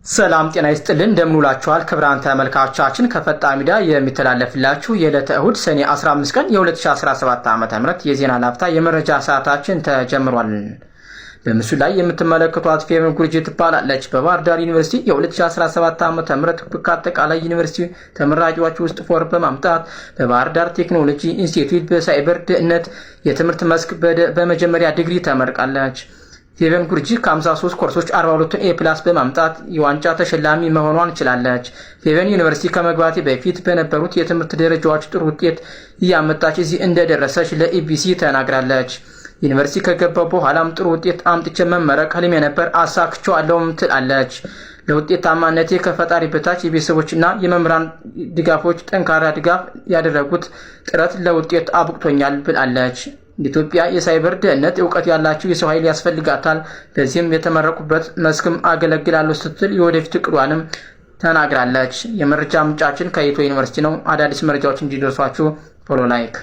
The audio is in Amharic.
ሰላም ጤና ይስጥልን እንደምንውላችኋል ክብራን ተመልካቾቻችን ከፈጣን ሚዲያ የሚተላለፍላችሁ የዕለተ እሁድ ሰኔ 15 ቀን የ2017 ዓ.ም የዜና ላፍታ የመረጃ ሰዓታችን ተጀምሯል። በምስሉ ላይ የምትመለከቷት ፌቨን ጉርጂ ትባላለች። በባህር ዳር ዩኒቨርሲቲ የ2017 ዓ.ም ከአጠቃላይ ዩኒቨርሲቲ ተመራቂዎች ውስጥ ፎር በማምጣት በባህር ዳር ቴክኖሎጂ ኢንስቲትዩት በሳይበር ደህንነት የትምህርት መስክ በመጀመሪያ ዲግሪ ተመርቃለች። ፌቨን ጉርጂ ከ53 ኮርሶች 42ን ኤ+ በማምጣት የዋንጫ ተሸላሚ መሆኗን ችላለች። ፌቨን ዩኒቨርሲቲ ከመግባቴ በፊት በነበሩት የትምህርት ደረጃዎች ጥሩ ውጤት እያመጣች እዚህ እንደደረሰች ለኢቢሲ ተናግራለች። ዩኒቨርሲቲ ከገባው በኋላም ጥሩ ውጤት አምጥቼ መመረቅ ህልሜ ነበር፣ አሳክቼዋለሁም ትላለች። ለውጤታማነቴ ከፈጣሪ በታች የቤተሰቦችና የመምህራን ድጋፎች ጠንካራ ድጋፍ ያደረጉት ጥረት ለውጤት አብቅቶኛል ብላለች። ኢትዮጵያ የሳይበር ደህንነት እውቀት ያላቸው የሰው ኃይል ያስፈልጋታል፣ በዚህም የተመረቁበት መስክም አገለግላለሁ ስትል የወደፊት እቅዷንም ተናግራለች። የመረጃ ምንጫችን ከኢትዮ ዩኒቨርሲቲ ነው። አዳዲስ መረጃዎች እንዲደርሷችሁ ፎሎ ላይክ